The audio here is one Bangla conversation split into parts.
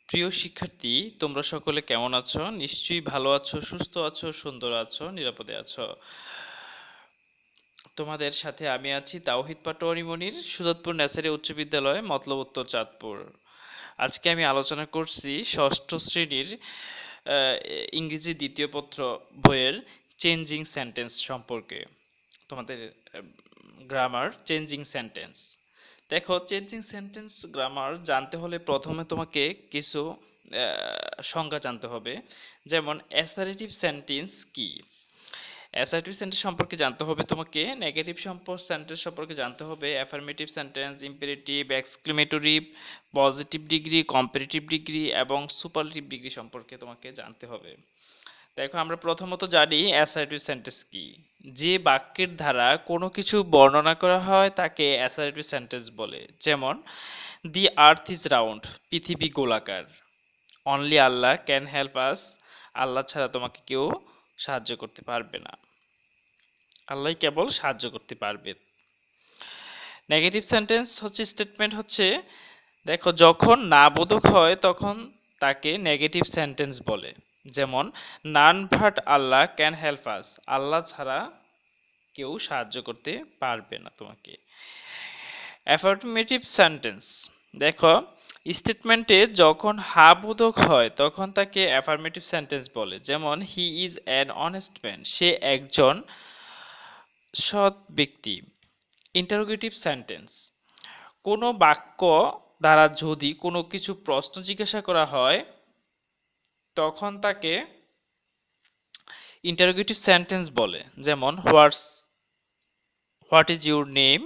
প্রিয় শিক্ষার্থী, তোমরা সকলে কেমন আছো? নিশ্চয়ই ভালো আছো, সুস্থ আছো, সুন্দর আছো, নিরাপদে আছো। তোমাদের সাথে আমি আছি তাওহিদ পাটোয়ারি মনির, সুজাতপুর ন্যাসারি উচ্চ বিদ্যালয়, মতলব উত্তর চাঁদপুর। আজকে আমি আলোচনা করছি ষষ্ঠ শ্রেণীর ইংরেজি দ্বিতীয় পত্র বইয়ের চেঞ্জিং সেন্টেন্স সম্পর্কে। তোমাদের গ্রামার চেঞ্জিং সেন্টেন্স। দেখো, চেঞ্জিং সেন্টেন্স গ্রামার জানতে হলে প্রথমে তোমাকে কিছু সংজ্ঞা জানতে হবে। যেমন অ্যাসারেটিভ সেন্টেন্স কি, অ্যাসার্টিভ সেন্টেন্স সম্পর্কে জানতে হবে তোমাকে, নেগেটিভ সেন্টেন্স সম্পর্কে জানতে হবে, affirmative sentence, imperative, exclamatory, positive degree, comparative degree এবং সুপারলেটিভ ডিগ্রি সম্পর্কে তোমাকে জানতে হবে। দেখো, আমরা প্রথমত জানি অ্যাসার্টিভ সেন্টেন্স কি। যে বাক্যের দ্বারা কোনো কিছু বর্ণনা করা হয় তাকে অ্যাসার্টিভ সেন্টেন্স বলে। যেমন, দি আর্থ ইজ রাউন্ড, পৃথিবী গোলাকার। Only Allah can help us, Allah ছাড়া তোমাকে কেউ সাহায্য করতে পারবে না, আল্লাহ কেবল সাহায্য করতে পারবে। নেগেটিভ সেন্টেন্স হচ্ছে স্টেটমেন্ট হচ্ছে, দেখো, যখন না বোধক হয় তখন তাকে নেগেটিভ সেন্টেন্স বলে। যেমন, none but Allah can help us, Allah ছাড়া কেউ সাহায্য করতে পারবে না তোমাকে। অ্যাফার্মেটিভ সেন্টেন্স, দেখো, স্টেটমেন্টে যখন হা বোধক হয় তখন তাকে অ্যাফার্মেটিভ সেন্টেন্স বলে। যেমন, he is an honest man, সে একজন সৎ ব্যক্তি। ইন্টারোগেটিভ সেন্টেন্স, কোনো বাক্য দ্বারা যদি কোনো কিছু প্রশ্ন জিজ্ঞাসা করা হয় তখন তাকে ইন্টারোগেটিভ সেন্টেন্স বলে। যেমন, what is your name,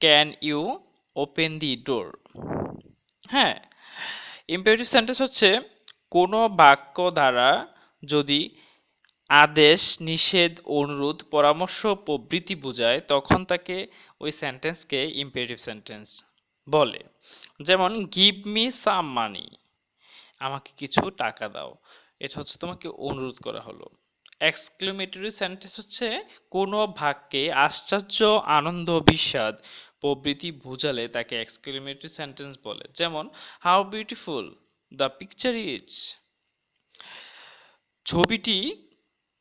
can you open the door. হ্যাঁ, ইম্পারেটিভ সেন্টেন্স হচ্ছে কোনো বাক্য দ্বারা যদি আদেশ, নিষেধ, অনুরোধ, পরামর্শ প্রভৃতি বোঝায় তখন তাকে ওই সেন্টেন্সকে ইম্পারেটিভ সেন্টেন্স বলে। যেমন, গিভ মি সাম মানি, আমাকে কিছু টাকা দাও, এটা হচ্ছে তোমাকে অনুরোধ করা হলো। এক্সক্লেমেটরি সেন্টেন্স হচ্ছে কোনো বাক্যে আশ্চর্য, আনন্দ, বিস্বাদ প্রভৃতি বোঝালে তাকে এক্সক্লেমেটরি সেন্টেন্স বলে। যেমন, how beautiful the picture is, ছবিটি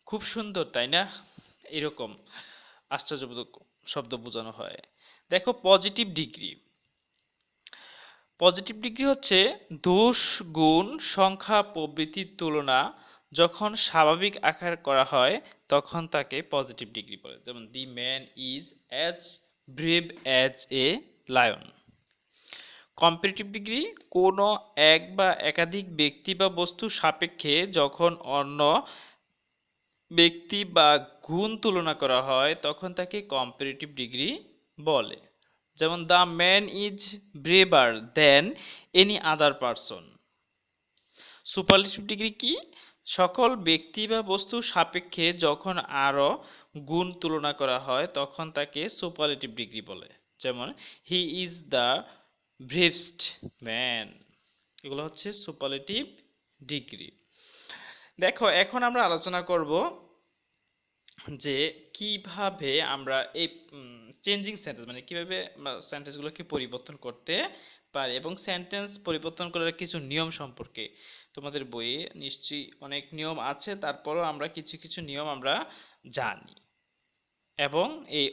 খুব সুন্দর, তাই না? এরকম আশ্চর্যবোধক শব্দ বোঝানো হয়। দেখো, পজিটিভ ডিগ্রি। পজিটিভ ডিগ্রি হচ্ছে দোষ, গুণ, সংখ্যা প্রভৃতির তুলনা যখন স্বাভাবিক আকার করা হয় তখন তাকে পজিটিভ ডিগ্রি বলে। যেমন, the man is as brave as a lion. Comparative degree, কোনো এক বা একাধিক ব্যক্তি বা বস্তুর সাপেক্ষে যখন অন্য ব্যক্তি বা গুণ তুলনা করা হয় তখন তাকে কম্পারেটিভ ডিগ্রি বলে। যেমন, the man is braver than any other person. Superlative degree কি, সকল ব্যক্তি বা বস্তুর সাপেক্ষে যখন আরো গুণ তুলনা করা হয় তখন তাকে সুপারলেটিভ ডিগ্রি বলে। যেমন, he is the bravest man. এগুলো হচ্ছে সুপারলেটিভ ডিগ্রি। দেখো, এখন আমরা আলোচনা করব যে কিভাবে আমরা এই চেঞ্জিং সেন্টেন্স মানে কিভাবে সেন্টেন্সগুলোকে পরিবর্তন করতে পারি এবং সেন্টেন্স পরিবর্তন করার কিছু নিয়ম সম্পর্কে। তোমাদের বইয়ে নিশ্চয়ই অনেক নিয়ম আছে, তারপরও আমরা কিছু কিছু নিয়ম আমরা জানি এবং এই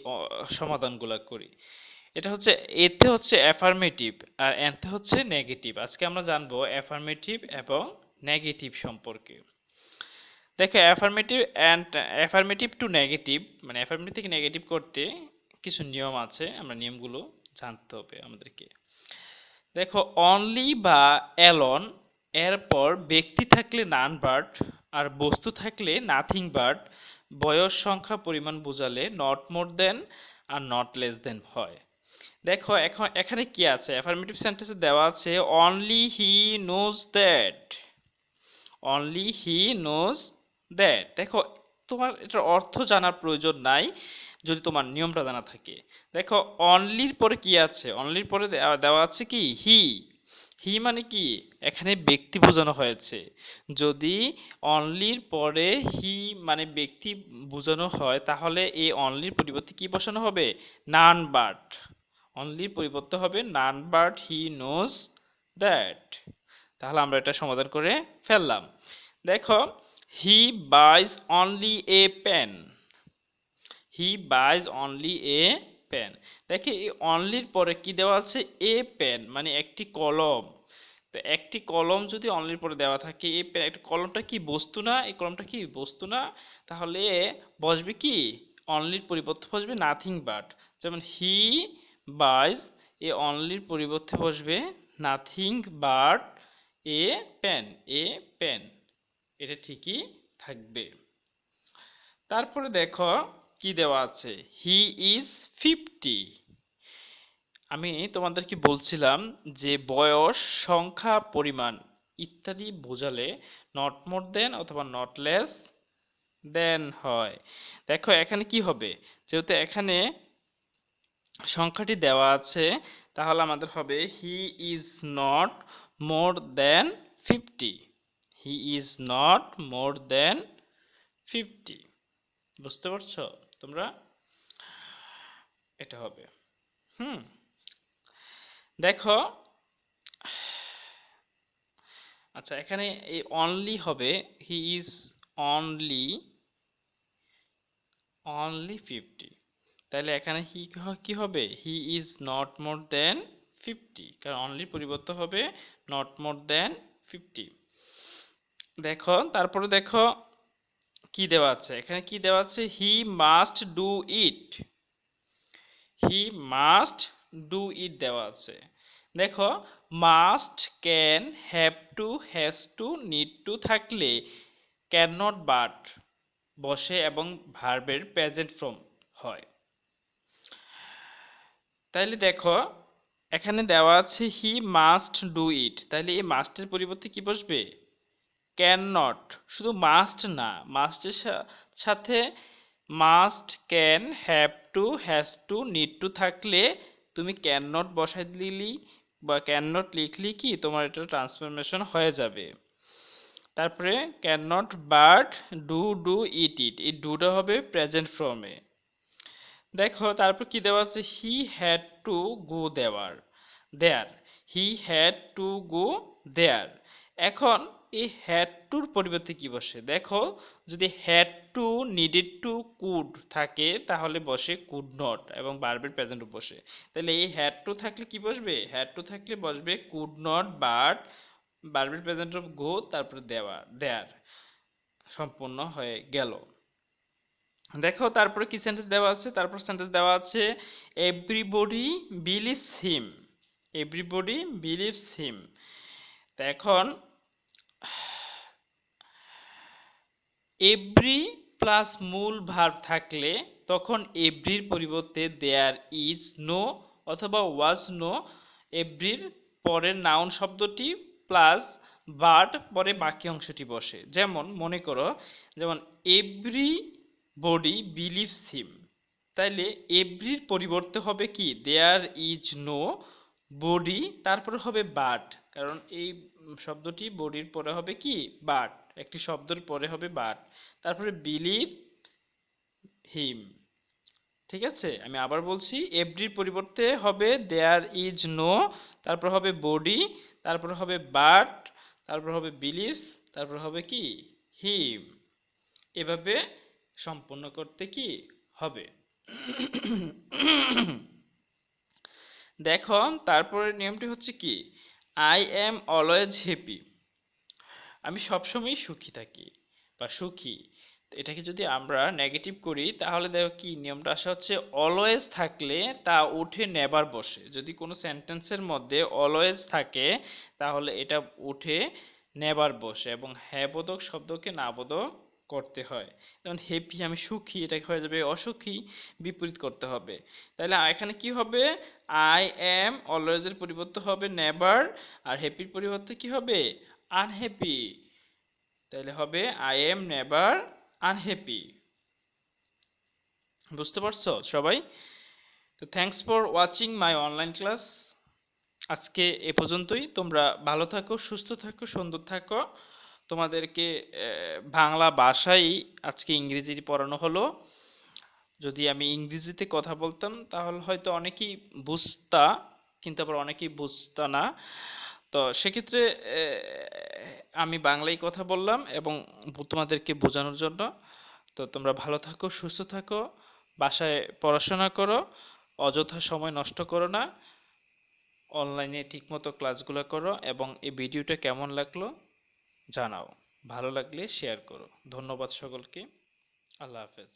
সমাধানগুলো করি। এটা হচ্ছে, এতে হচ্ছে অ্যাফার্মেটিভ আর এতে হচ্ছে নেগেটিভ। আজকে আমরা জানবো অ্যাফার্মেটিভ এবং নেগেটিভ সম্পর্কে। দেখো, অ্যাফার্মেটিভ টু নেগেটিভ মানে অ্যাফার্মেটিভ থেকে নেগেটিভ করতে কিছু নিয়ম আছে, আমরা নিয়মগুলো জানতে হবে আমাদেরকে। দেখো, অনলি বা অ্যালন এরপর ব্যক্তি থাকলে নান বার্ড আর বস্তু থাকলে নাথিং বার্ড বয়স, সংখ্যা, পরিমাণ বোঝালে নট মোর দেন আর নট লেস দেন হয়। দেখো, এখন এখানে কি আছে, অ্যাফার্মেটিভ সেন্টেন্সে দেওয়া আছে only he knows that, only he knows that. দেখো, তোমার এটার অর্থ জানার প্রয়োজন নাই যদি তোমার নিয়মটা জানা থাকে। দেখো, অনলির পরে কি আছে, অনলির পরে দেওয়া আছে কি হি। হি মানে কি, এখানে ব্যক্তি বোঝানো হয়েছে। যদি অনলির পরে হি মানে ব্যক্তি বোঝানো হয় তাহলে এই অনলির পরিবর্তে কি বসানো হবে, নান বাট। অনলির পরিবর্তে হবে none but he knows that. তাহলে আমরা এটা সমাধান করে ফেললাম। দেখো, he buys only a pen. He buys only a pen. দেখে এই অনলির পরে কি দেওয়া আছে? এ পেন, মানে একটি কলম। তো একটি কলম যদি অনলির পরে দেওয়া থাকে, এই পেন, একটা কলমটা কি বস্তু না? এই কলমটা কি বস্তু না? তাহলে বসবে কি? অনলির পরিবর্তে বসবে নাথিং বাট। যেমন হি বাইজ, এ অনলির পরিবর্তে বসবে nothing but a pen. A pen, এটা ঠিকই থাকবে। তারপরে দেখো কি দেওয়া আছে? He is 50। আমি তোমাদেরকে বলছিলাম যে বয়স, সংখ্যা, পরিমাণ ইত্যাদি বোঝালে নট মোর দেন অথবা নট লেস দেন হয়। দেখো এখানে কি হবে? যেহেতু এখানে সংখ্যাটি দেওয়া আছে, তাহলে আমাদের হবে he is not more than 50। He is not more than 50। বুঝতে পারছো তোমরা? এটা হবে। হুম, দেখো, আচ্ছা এখানে এই অনলি হবে হি ইজ অনলি অনলি 50। তাহলে এখানে কি হবে? He is not more than 50, কারণ অনলির পরিবর্তে হবে নট মোর দেন 50। দেখো তারপরে দেখো কি দেওয়া আছে? এখানে কি দেওয়া আছে? He must do it. He must do it দেওয়া আছে। দেখো, must, can, have to, has to, need to থাকলে ক্যান নট বাট বসে এবং ভার্বের প্রেজেন্ট ফর্ম হয়। তাইলে দেখো এখানে দেওয়া আছে হি মাস্ট ডু ইট, তাহলে এই মাস্টের পরিবর্তে কি বসবে? Can not. শুধু মাস্ট না, মাস্টের সাথে must, can, have to, has to, need to থাকলে তুমি ক্যান নট বসাই দিলি বা ক্যান নট লিখলি কি তোমার এটা ট্রান্সফরমেশন হয়ে যাবে। তারপরে can not but do do it it, এই ডুটা হবে প্রেজেন্ট ফর্মে। দেখো তারপর কি দেওয়া আছে? He had to go there. He had to go there. এখন এই হ্যাড টুর পরিবর্তে কি বসে? দেখো, যদি had to, needed to, could থাকে তাহলে বসে কুড নট এবং ভার্বের প্রেজেন্ট বসে। তাহলে এই হ্যাড টু থাকলে কি বসবে? হ্যাড টু থাকলে বসবে কুড নট বাট ভার্বের প্রেজেন্ট অফ গো, তারপরে দেয়ার। সম্পূর্ণ হয়ে গেল। দেখো তারপরে কি সেন্টেন্স দেওয়া আছে? তারপর সেন্টেন্স দেওয়া আছে এভরিবডি বিলিভস হিম। এভরিবডি বিলিভস হিম। তো এখন এভরি প্লাস মূল ভার্ব থাকলে তখন এভরির পরিবর্তে দেয়ার ইজ নো অথবা ওয়াজ নো, এভরির পরের নাউন শব্দটি প্লাস বাট পরে বাকি অংশটি বসে। যেমন মনে করো, যেমন এভরি বডি বিলিভস হিম, তাইলে এভরির পরিবর্তে হবে কি? দেয়ার ইজ নো বডি, তারপরে হবে বাট, কারণ এই শব্দটি বডির পরে হবে কি? বাট, একটি শব্দের পরে হবে বাট, তারপরে বিলিভ হিম। ঠিক আছে, আমি আবার বলছি, এভরির পরিবর্তে হবে দেয়ার ইজ নো, তারপর হবে বডি, তারপর হবে বাট, তারপর হবে বিলিভস, তারপর হবে কি? হিম। এভাবে সম্পূর্ণ করতে কি হবে? দেখো তারপরের নিয়মটি হচ্ছে কি? I am always happy. আমি সবসময় সুখী থাকি বা সুখী। তো এটাকে যদি আমরা নেগেটিভ করি তাহলে দেখো কি নিয়মটা আসা হচ্ছে? অলওয়েজ থাকলে তা উঠে নেবার বসে। যদি কোনো সেন্টেন্সের মধ্যে অলওয়েজ থাকে তাহলে এটা উঠে নেবার বসে এবং হ্যাঁ বোধক শব্দকে না বোধক করতে হয়। যেমন হ্যাপি, আমি সুখী, এটাকে হয়ে যাবে অসুখী, বিপরীত করতে হবে। তাহলে এখানে কি হবে? আই অ্যাম অলওয়েজের পরিবর্তে হবে নেভার, আর হ্যাপির পরিবর্তে কি হবে? আনহ্যাপি। তাহলে হবে আই এম নেভার আনহ্যাপি। বুঝতে পারছো সবাই? তো thanks for watching my online class. আজকে এ পর্যন্তই। তোমরা ভালো থাকো, সুস্থ থাকো, সুন্দর থাকো। তোমাদেরকে বাংলা ভাষায় আজকে ইংরেজি পড়ানো হলো। যদি আমি ইংরেজিতে কথা বলতাম তাহলে হয়তো অনেকেই বুঝতা, কিন্তু আবার অনেকেই বুঝতা না। তো সেক্ষেত্রে আমি বাংলায় কথা বললাম এবং তোমাদেরকে বোঝানোর জন্য। তো তোমরা ভালো থাকো, সুস্থ থাকো, বাসায় পড়াশোনা করো, অযথা সময় নষ্ট করো না, অনলাইনে ঠিকমতো ক্লাসগুলো করো এবং এই ভিডিওটা কেমন লাগলো জানাও। ভালো লাগলে শেয়ার করো। ধন্যবাদ সকলকে। আল্লাহ হাফেজ।